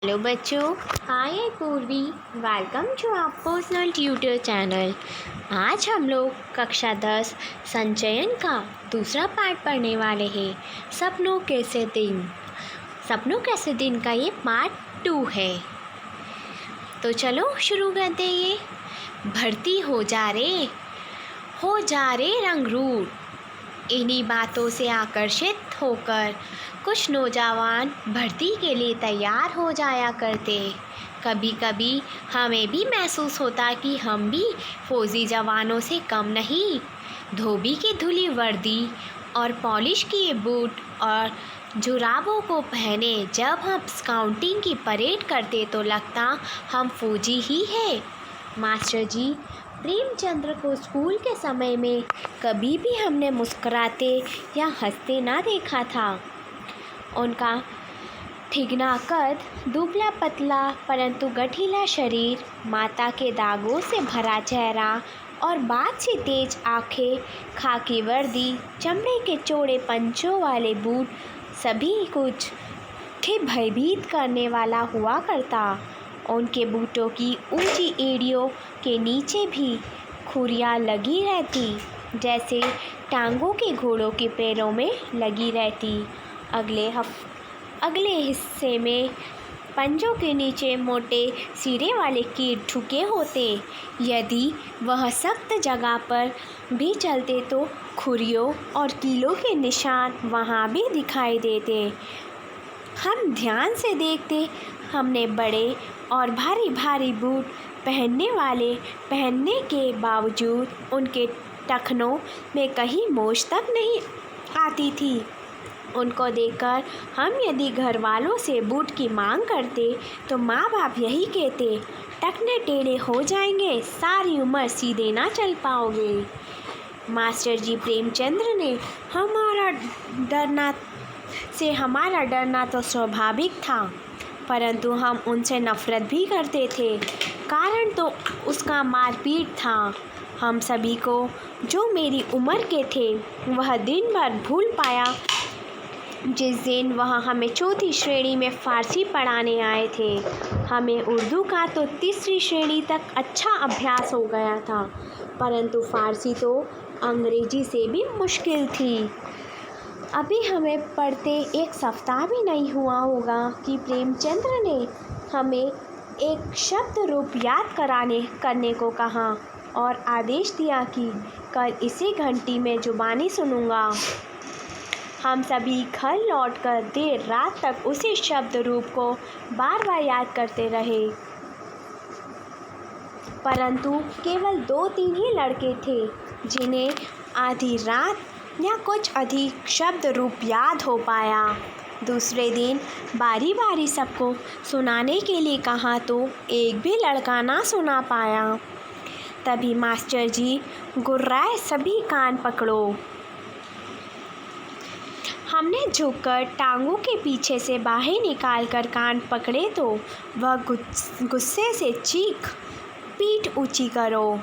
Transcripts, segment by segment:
Hello बच्चों, I Purvi. Welcome to our personal tutor channel. आज हम लोग कक्षा 10 संचयन का दूसरा पार्ट पढ़ने वाले हैं। सपनों कैसे दिन का ये पार्ट 2 है। तो चलो शुरू करते हैं। ये भर्ती हो जा रे रंगरूट। इन्हीं बातों से आकर्षित होकर कुछ नौजवान भर्ती के लिए तैयार हो जाया करते। कभी कभी हमें भी महसूस होता कि हम भी फौजी जवानों से कम नहीं। धोबी की धुली वर्दी और पॉलिश किए बूट और जुराबों को पहने जब हम स्काउटिंग की परेड करते तो लगता हम फौजी ही हैं। मास्टर जी प्रेमचंद्र को स्कूल के समय में कभी भी हमने मुस्कुराते या हंसते ना देखा था। उनका ठिगना कद, दुबला पतला परंतु गठीला शरीर, माता के दागों से भरा चेहरा और बात सी तेज आंखें, खाकी वर्दी, चमड़े के चौड़े पंचों वाले बूट, सभी कुछ थे भयभीत करने वाला हुआ करता। उनके बूटों की ऊंची एड़ियों के नीचे भी खुरियाँ लगी रहती, जैसे टांगों के घोड़ों के पैरों में लगी रहती। अगले हिस्से में पंजों के नीचे मोटे सिरे वाले कीट ठुके होते। यदि वह सख्त जगह पर भी चलते तो खुरियों और कीलों के निशान वहाँ भी दिखाई देते। हम ध्यान से देखते, हमने बड़े और भारी भारी बूट पहनने के बावजूद उनके टखनों में कहीं मोच तक नहीं आती थी। उनको देखकर हम यदि घर वालों से बूट की मांग करते तो माँ बाप यही कहते, टखने टेढ़े हो जाएंगे, सारी उम्र सीधे ना चल पाओगे। मास्टर जी प्रेमचंद्र ने हमारा डरना तो स्वाभाविक था, परंतु हम उनसे नफरत भी करते थे। कारण तो उसका मारपीट था। हम सभी को, जो मेरी उम्र के थे, वह दिन भर भूल पाया जिस दिन वह हमें चौथी श्रेणी में फ़ारसी पढ़ाने आए थे। हमें उर्दू का तो तीसरी श्रेणी तक अच्छा अभ्यास हो गया था, परंतु फ़ारसी तो अंग्रेजी से भी मुश्किल थी। अभी हमें पढ़ते एक सप्ताह भी नहीं हुआ होगा कि प्रेमचंद्र ने हमें एक शब्द रूप याद करने को कहा और आदेश दिया कि कल इसी घंटी में जुबानी सुनूंगा। हम सभी घर लौटकर देर रात तक उसी शब्द रूप को बार बार याद करते रहे, परंतु केवल 2-3 ही लड़के थे जिन्हें आधी रात या कुछ अधिक शब्द रूप याद हो पाया। दूसरे दिन बारी बारी सबको सुनाने के लिए कहा तो एक भी लड़का ना सुना पाया। तभी मास्टर जी गुर्राए, सभी कान पकड़ो। हमने झुककर टांगों के पीछे से बाहें निकालकर कान पकड़े तो वह गुस्से से चीख, पीठ ऊंची करो।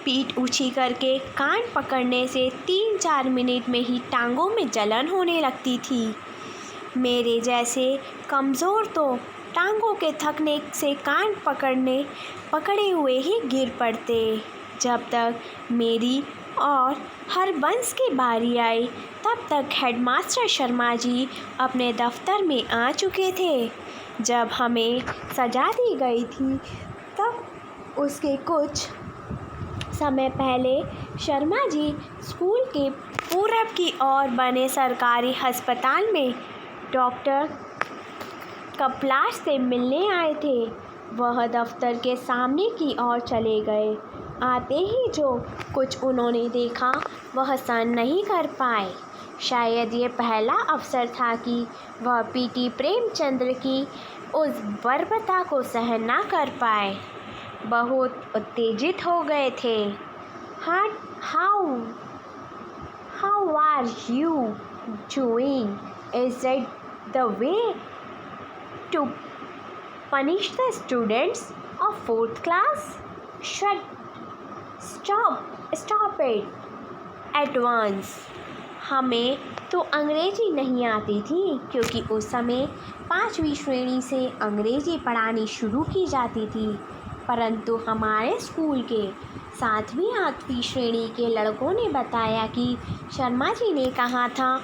पीठ ऊंची करके कान पकड़ने से 3-4 मिनट में ही टांगों में जलन होने लगती थी। मेरे जैसे कमज़ोर तो टांगों के थकने से कान पकड़े हुए ही गिर पड़ते। जब तक मेरी और हरबंस की बारी आई तब तक हेडमास्टर शर्मा जी अपने दफ्तर में आ चुके थे। जब हमें सजा दी गई थी तब उसके कुछ समय पहले शर्मा जी स्कूल के पूरब की ओर बने सरकारी अस्पताल में डॉक्टर कपलाश से मिलने आए थे। वह दफ्तर के सामने की ओर चले गए। आते ही जो कुछ उन्होंने देखा वह सहन नहीं कर पाए। शायद ये पहला अवसर था कि वह पीटी प्रेमचंद्र की उस बर्बरता को सहन ना कर पाए। बहुत उत्तेजित हो गए थे। How are you doing? Is it the way to punish the students of 4th class? Stop it at once. हमें तो अंग्रेजी नहीं आती थी, क्योंकि उस समय 5वीं श्रेणी से अंग्रेजी पढ़ानी शुरू की जाती थी। परंतु हमारे स्कूल के 7वीं-8वीं श्रेणी के लड़कों ने बताया कि शर्मा जी ने कहा था,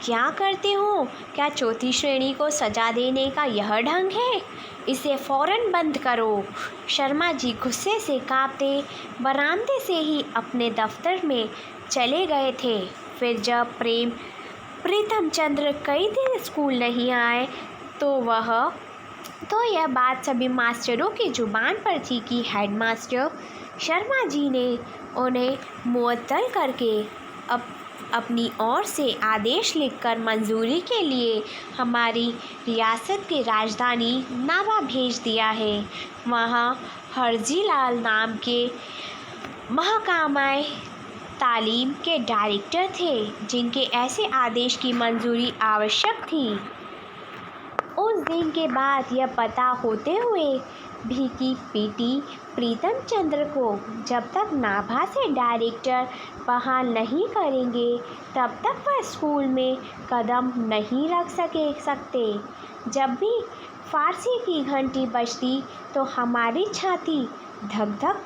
क्या करते हो? क्या चौथी श्रेणी को सजा देने का यह ढंग है? इसे फ़ौरन बंद करो। शर्मा जी गुस्से से कांपते बरामदे से ही अपने दफ्तर में चले गए थे। फिर जब प्रीतम चंद्र कई दिन स्कूल नहीं आए तो यह बात सभी मास्टरों की जुबान पर थी कि हेडमास्टर शर्मा जी ने उन्हें मुअत्तल करके अपनी ओर से आदेश लिखकर मंजूरी के लिए हमारी रियासत की राजधानी नाभा भेज दिया है। वहाँ हरजीलाल नाम के महकमा तालीम के डायरेक्टर थे, जिनके ऐसे आदेश की मंजूरी आवश्यक थी। उस दिन के बाद यह पता होते हुए भी कि पीटी प्रीतम चंद्र को जब तक नाभा से डायरेक्टर बहाल नहीं करेंगे तब तक वह स्कूल में कदम नहीं रख सकते। जब भी फारसी की घंटी बजती तो हमारी छाती धक धक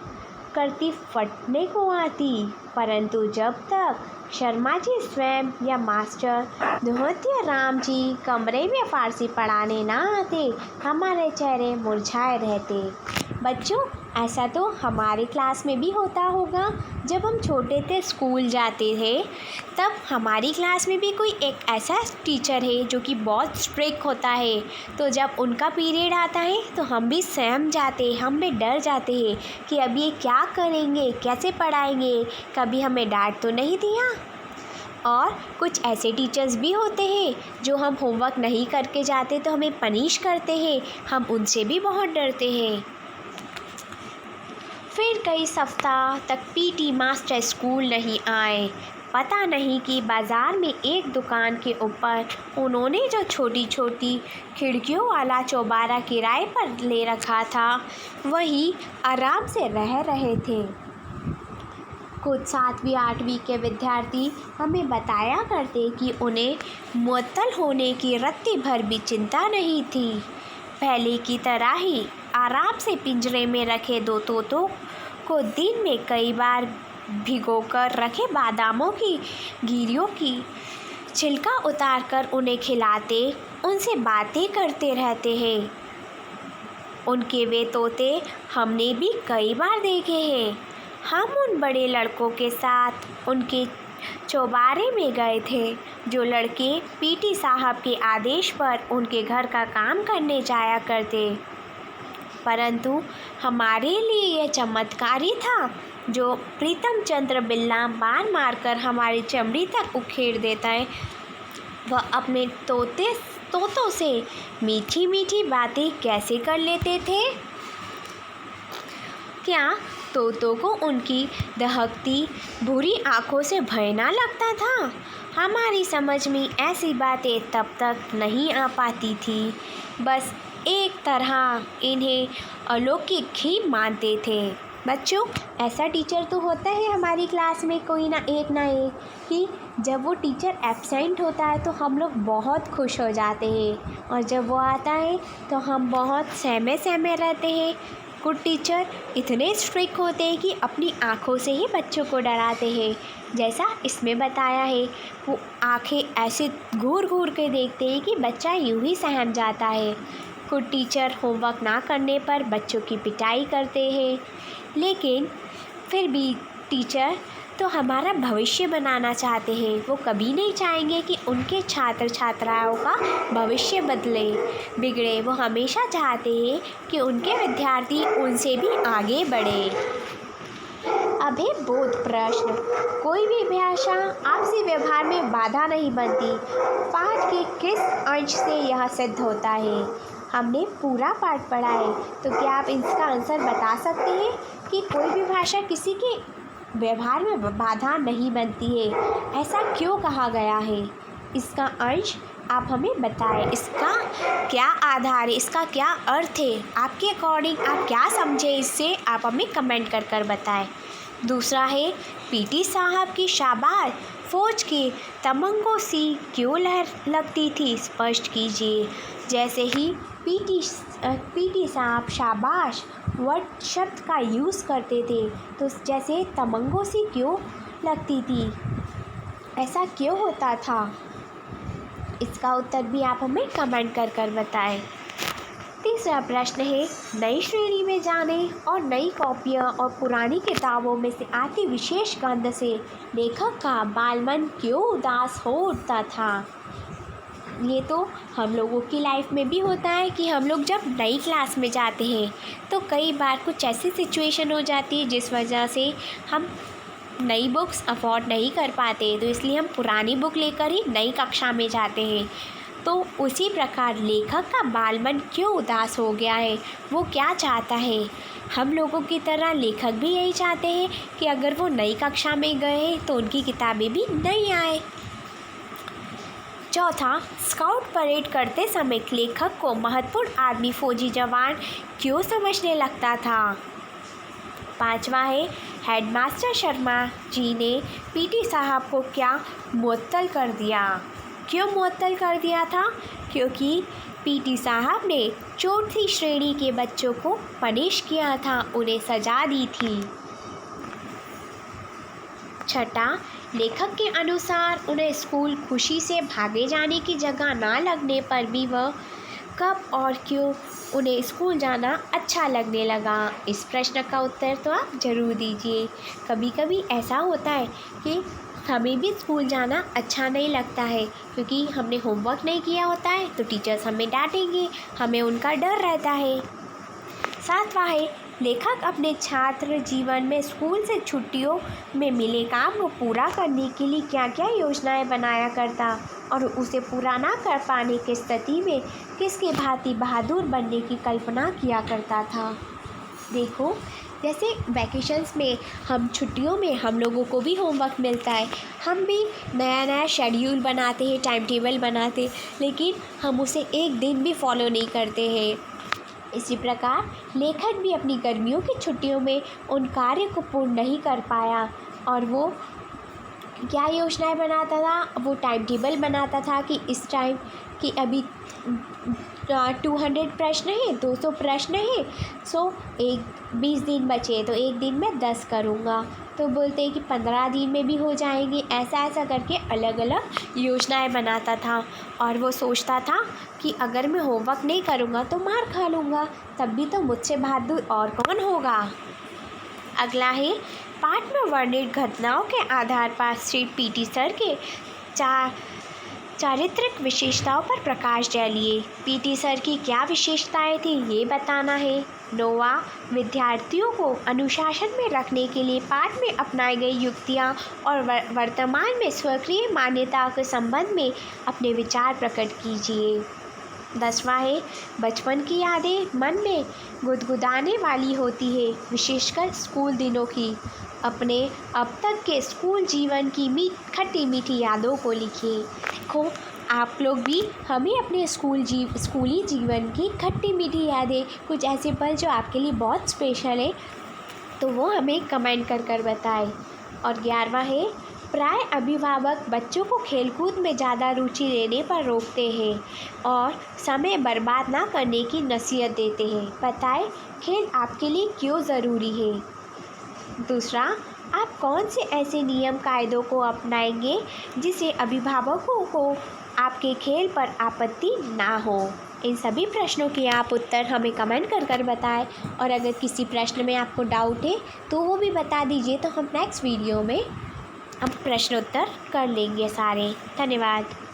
करती फटने को आती, परंतु जब तक शर्मा जी स्वयं या मास्टर दुहत्या राम जी कमरे में फारसी पढ़ाने ना आते, हमारे चेहरे मुरझाए रहते। बच्चों, ऐसा तो हमारे क्लास में भी होता होगा। जब हम छोटे थे, स्कूल जाते थे, तब हमारी क्लास में भी कोई एक ऐसा टीचर है जो कि बहुत स्ट्रिक्ट होता है। तो जब उनका पीरियड आता है तो हम भी सहम जाते, हम भी डर जाते हैं कि अब ये क्या करेंगे, कैसे पढ़ाएंगे, कभी हमें डांट तो नहीं दिया। और कुछ ऐसे टीचर्स भी होते हैं जो हम होमवर्क नहीं करके जाते तो हमें पनिश करते हैं, हम उनसे भी बहुत डरते हैं। फिर कई सप्ताह तक पीटी मास्टर स्कूल नहीं आए। पता नहीं कि बाज़ार में एक दुकान के ऊपर उन्होंने जो छोटी छोटी खिड़कियों वाला चौबारा किराए पर ले रखा था, वही आराम से रह रहे थे। कुछ 7वीं-8वीं के विद्यार्थी हमें बताया करते कि उन्हें मुअत्तल होने की रत्ती भर भी चिंता नहीं थी। पहले की तरह ही आराम से पिंजरे में रखे 2 तोतों को दिन में कई बार भिगोकर रखे बादामों की गिरियों की छिलका उतारकर उन्हें खिलाते, उनसे बातें करते रहते हैं। उनके वे तोते हमने भी कई बार देखे हैं। हम उन बड़े लड़कों के साथ उनके चौबारे में गए थे, जो लड़के पीटी साहब के आदेश पर उनके घर का काम करने जाया करते। परंतु हमारे लिए यह चमत्कारी था, जो प्रीतम चंद्र बिल्ला बाण मारकर हमारी चमड़ी तक उखेड़ देता है, वह अपने तोतों से मीठी मीठी बातें कैसे कर लेते थे। क्या तोतों को उनकी दहकती बुरी आंखों से भय ना लगता था? हमारी समझ में ऐसी बातें तब तक नहीं आ पाती थी। बस एक तरह इन्हें अलौकिक ही मानते थे। बच्चों, ऐसा टीचर तो होता है हमारी क्लास में कोई ना एक कि जब वो टीचर एब्सेंट होता है तो हम लोग बहुत खुश हो जाते हैं, और जब वो आता है तो हम बहुत सहमे रहते हैं। कुछ टीचर इतने स्ट्रिक्ट होते हैं कि अपनी आँखों से ही बच्चों को डराते हैं, जैसा इसमें बताया है। वो आँखें ऐसे घूर घूर के देखते हैं कि बच्चा यूं ही सहम जाता है। कुछ टीचर होमवर्क ना करने पर बच्चों की पिटाई करते हैं, लेकिन फिर भी टीचर तो हमारा भविष्य बनाना चाहते हैं। वो कभी नहीं चाहेंगे कि उनके छात्र छात्राओं का भविष्य बिगड़े। वो हमेशा चाहते हैं कि उनके विद्यार्थी उनसे भी आगे बढ़े। अभे बोध प्रश्न: कोई भी भाषा आपसी व्यवहार में बाधा नहीं बनती। पाठ के किस अंश से यह सिद्ध होता है? हमने पूरा पाठ पढ़ा है, तो क्या आप इसका आंसर बता सकते हैं कि कोई भी भाषा किसी के व्यवहार में बाधा नहीं बनती है? ऐसा क्यों कहा गया है? इसका अंश आप हमें बताएं। इसका क्या आधार है, इसका क्या अर्थ है? आपके अकॉर्डिंग आप क्या समझे इससे, आप हमें कमेंट कर बताएं। दूसरा है, पीटी साहब की शाबाश, फौज की तमंगों सी क्यों लहर लगती थी, स्पष्ट कीजिए। जैसे ही पीटी साहब शाबाश वर्ड शब्द का यूज़ करते थे, तो जैसे तमंगों सी क्यों लगती थी, ऐसा क्यों होता था? इसका उत्तर भी आप हमें कमेंट कर बताएं। तीसरा प्रश्न है, नई श्रेणी में जाने और नई कॉपियाँ और पुरानी किताबों में से आती विशेष गंध से लेखक का बालमन क्यों उदास हो उठता था? ये तो हम लोगों की लाइफ में भी होता है कि हम लोग जब नई क्लास में जाते हैं तो कई बार कुछ ऐसी सिचुएशन हो जाती है जिस वजह से हम नई बुक्स अफोर्ड नहीं कर पाते, तो इसलिए हम पुरानी बुक लेकर ही नई कक्षा में जाते हैं। तो उसी प्रकार लेखक का बालमन क्यों उदास हो गया है, वो क्या चाहता है? हम लोगों की तरह लेखक भी यही चाहते हैं कि अगर वो नई कक्षा में गए हैं तो उनकी किताबें भी नई आए। चौथा, स्काउट परेड करते समय लेखक को महत्वपूर्ण आदमी फौजी जवान क्यों समझने लगता था? पांचवा है, हेडमास्टर शर्मा जी ने पीटी साहब को क्या मुअत्तल कर दिया? क्यों मुअत्तल कर दिया था? क्योंकि पीटी साहब ने चौथी श्रेणी के बच्चों को पनिश किया था, उन्हें सजा दी थी। छठा, लेखक के अनुसार उन्हें स्कूल खुशी से भागे जाने की जगह ना लगने पर भी वह कब और क्यों उन्हें स्कूल जाना अच्छा लगने लगा? इस प्रश्न का उत्तर तो आप ज़रूर दीजिए। कभी कभी ऐसा होता है कि हमें भी स्कूल जाना अच्छा नहीं लगता है, क्योंकि हमने होमवर्क नहीं किया होता है तो टीचर्स हमें डांटेंगे, हमें उनका डर रहता है। सातवां है, लेखक अपने छात्र जीवन में स्कूल से छुट्टियों में मिले काम को पूरा करने के लिए क्या क्या योजनाएं बनाया करता और उसे पूरा ना कर पाने की स्थिति में किसके भांति बहादुर बनने की कल्पना किया करता था? देखो, जैसे वैकेशंस में हम छुट्टियों में हम लोगों को भी होमवर्क मिलता है, हम भी नया नया शेड्यूल बनाते हैं, टाइम टेबल बनाते, लेकिन हम उसे एक दिन भी फॉलो नहीं करते हैं। इसी प्रकार लेखक भी अपनी गर्मियों की छुट्टियों में उन कार्य को पूर्ण नहीं कर पाया और वो क्या योजनाएं बनाता था? वो टाइम टेबल बनाता था कि इस टाइम कि अभी 200 प्रश्न है, 200 प्रश्न है, सो 20 दिन बचे तो एक दिन में 10 करूँगा, तो बोलते हैं कि 15 दिन में भी हो जाएंगे। ऐसा करके अलग अलग योजनाएं बनाता था और वो सोचता था कि अगर मैं होमवर्क नहीं करूँगा तो मार खा लूँगा, तब भी तो मुझसे बहादुर और कौन होगा। अगला है, पाठ में वर्णित घटनाओं के आधार पर श्री पीटी सर के चारित्रिक विशेषताओं पर प्रकाश डालिए। पीटी सर की क्या विशेषताएं थी, ये बताना है। नौवां, विद्यार्थियों को अनुशासन में रखने के लिए पाठ में अपनाई गई युक्तियाँ और वर्तमान में स्वकीय मान्यता के संबंध में अपने विचार प्रकट कीजिए। 10वां है, बचपन की यादें मन में गुदगुदाने वाली होती है, विशेषकर स्कूल दिनों की। अपने अब तक के स्कूल जीवन की खट्टी मीठी यादों को लिखिए। देखो, आप लोग भी हमें अपने स्कूली जीवन की खट्टी मीठी यादें, कुछ ऐसे पल जो आपके लिए बहुत स्पेशल है, तो वो हमें कमेंट कर बताएं। और 11वां है, प्राय अभिभावक बच्चों को खेलकूद में ज़्यादा रुचि लेने पर रोकते हैं और समय बर्बाद ना करने की नसीहत देते हैं। बताएं, खेल आपके लिए क्यों ज़रूरी है? दूसरा, आप कौन से ऐसे नियम कायदों को अपनाएंगे जिससे अभिभावकों को आपके खेल पर आपत्ति ना हो? इन सभी प्रश्नों के आप उत्तर हमें कमेंट कर बताएं और अगर किसी प्रश्न में आपको डाउट है तो वो भी बता दीजिए, तो हम नेक्स्ट वीडियो में हम प्रश्नोत्तर कर लेंगे सारे। धन्यवाद।